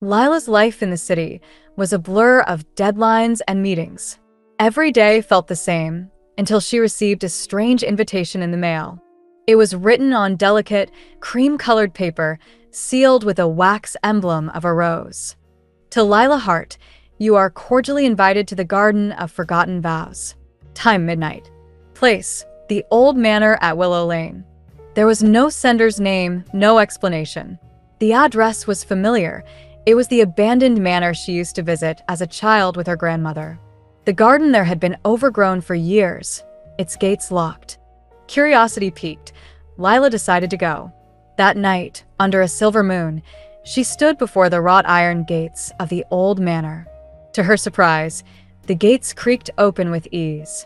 Lila's life in the city was a blur of deadlines and meetings. Every day felt the same until she received a strange invitation in the mail. It was written on delicate, cream-colored paper, sealed with a wax emblem of a rose. To Lila Hart, you are cordially invited to the Garden of Forgotten Vows. Time midnight. Place, the old manor at Willow Lane. There was no sender's name, no explanation. The address was familiar. It was the abandoned manor she used to visit as a child with her grandmother. The garden there had been overgrown for years, its gates locked. Curiosity piqued. Lila decided to go. That night, under a silver moon, she stood before the wrought iron gates of the old manor. To her surprise, the gates creaked open with ease.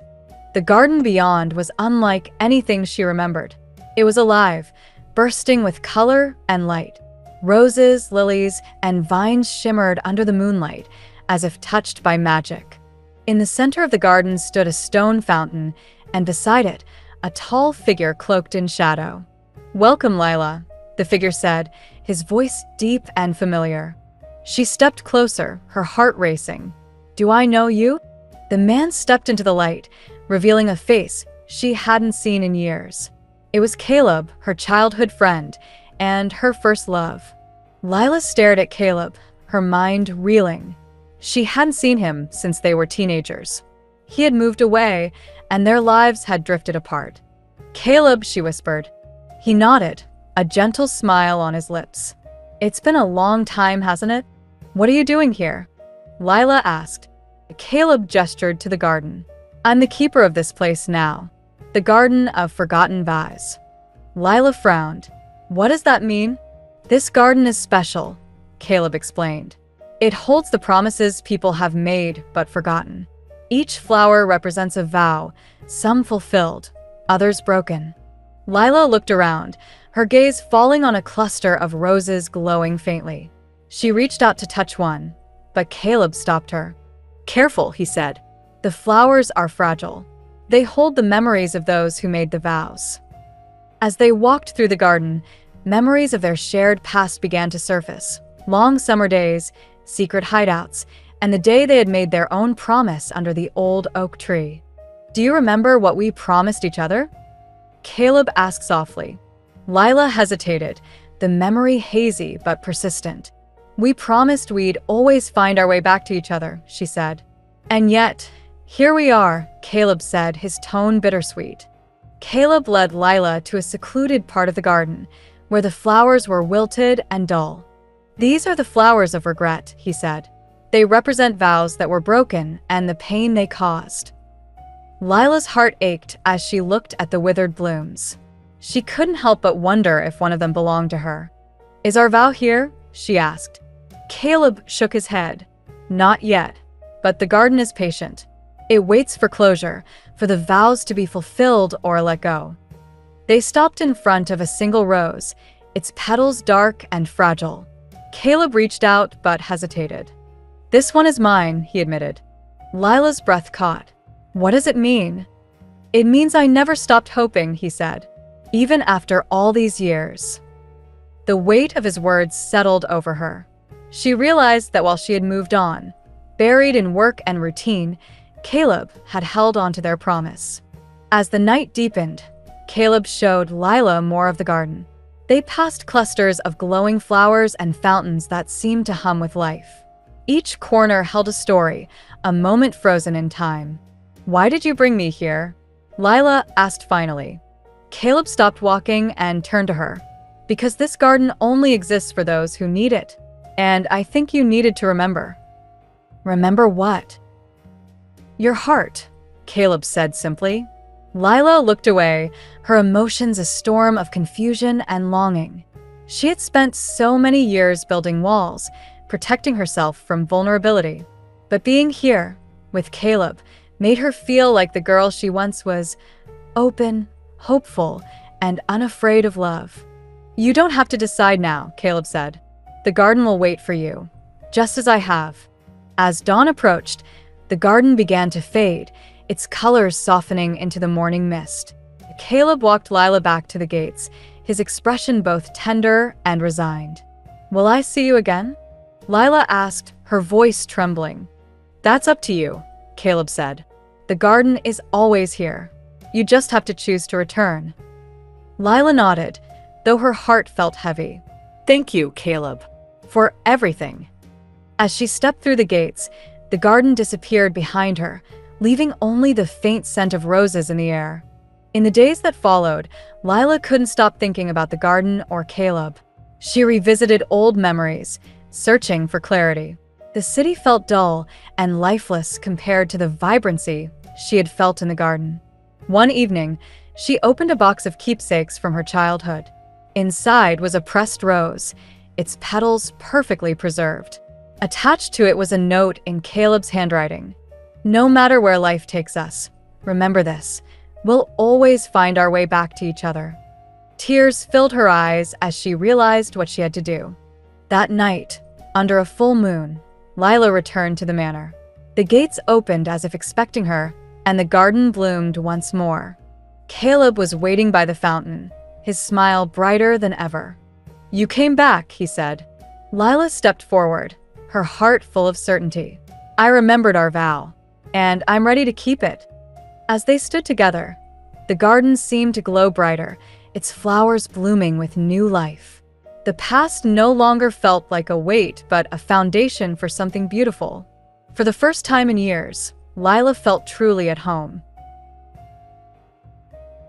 The garden beyond was unlike anything she remembered. It was alive, bursting with color and light. Roses, lilies, and vines shimmered under the moonlight, as if touched by magic. In the center of the garden stood a stone fountain, and beside it, a tall figure cloaked in shadow. "Welcome, Lila," the figure said, his voice deep and familiar. She stepped closer, her heart racing. "Do I know you?" The man stepped into the light, revealing a face she hadn't seen in years. It was Caleb, her childhood friend, and her first love. Lila stared at Caleb, her mind reeling. She hadn't seen him since they were teenagers. He had moved away, and their lives had drifted apart. "Caleb," she whispered. He nodded, a gentle smile on his lips. "It's been a long time, hasn't it? What are you doing here?" Lila asked. Caleb gestured to the garden. "I'm the keeper of this place now. The Garden of Forgotten Vows." Lila frowned. "What does that mean?" "This garden is special," Caleb explained. "It holds the promises people have made but forgotten. Each flower represents a vow, some fulfilled, others broken." Lila looked around, her gaze falling on a cluster of roses glowing faintly. She reached out to touch one, but Caleb stopped her. "Careful," he said. "The flowers are fragile. They hold the memories of those who made the vows." As they walked through the garden, memories of their shared past began to surface. Long summer days, secret hideouts, and the day they had made their own promise under the old oak tree. "Do you remember what we promised each other?" Caleb asked softly. Lila hesitated, the memory hazy but persistent. "We promised we'd always find our way back to each other," she said. "And yet, here we are," Caleb said, his tone bittersweet. Caleb led Lila to a secluded part of the garden, where the flowers were wilted and dull. "These are the flowers of regret," he said. "They represent vows that were broken and the pain they caused." Lila's heart ached as she looked at the withered blooms. She couldn't help but wonder if one of them belonged to her. "Is our vow here?" she asked. Caleb shook his head. "Not yet, but the garden is patient. It waits for closure, for the vows to be fulfilled or let go." They stopped in front of a single rose, its petals dark and fragile. Caleb reached out but hesitated. "This one is mine," he admitted. Lila's breath caught. "What does it mean?" "It means I never stopped hoping," he said, "even after all these years." The weight of his words settled over her. She realized that while she had moved on, buried in work and routine, Caleb had held on to their promise. As the night deepened, Caleb showed Lila more of the garden. They passed clusters of glowing flowers and fountains that seemed to hum with life. Each corner held a story, a moment frozen in time. "Why did you bring me here?" Lila asked finally. Caleb stopped walking and turned to her. "Because this garden only exists for those who need it. And I think you needed to remember." "Remember what?" "Your heart," Caleb said simply. Lila looked away, her emotions a storm of confusion and longing. She had spent so many years building walls, protecting herself from vulnerability. But being here, with Caleb, made her feel like the girl she once was, open, hopeful, and unafraid of love. "You don't have to decide now," Caleb said. "The garden will wait for you, just as I have." As dawn approached, the garden began to fade, its colors softening into the morning mist. Caleb walked Lila back to the gates, his expression both tender and resigned. "Will I see you again?" Lila asked, her voice trembling. "That's up to you," Caleb said. "The garden is always here. You just have to choose to return." Lila nodded, though her heart felt heavy. "Thank you, Caleb." For everything. As she stepped through the gates, the garden disappeared behind her, leaving only the faint scent of roses in the air. In the days that followed, Lila couldn't stop thinking about the garden or Caleb. She revisited old memories, searching for clarity. The city felt dull and lifeless compared to the vibrancy she had felt in the garden. One evening, she opened a box of keepsakes from her childhood. Inside was a pressed rose, its petals perfectly preserved. Attached to it was a note in Caleb's handwriting. "No matter where life takes us, remember this, we'll always find our way back to each other." Tears filled her eyes as she realized what she had to do. That night, under a full moon, Lila returned to the manor. The gates opened as if expecting her, and the garden bloomed once more. Caleb was waiting by the fountain, his smile brighter than ever. "You came back," he said. Lila stepped forward, her heart full of certainty. "I remembered our vow, and I'm ready to keep it." As they stood together, the garden seemed to glow brighter, its flowers blooming with new life. The past no longer felt like a weight, but a foundation for something beautiful. For the first time in years, Lila felt truly at home.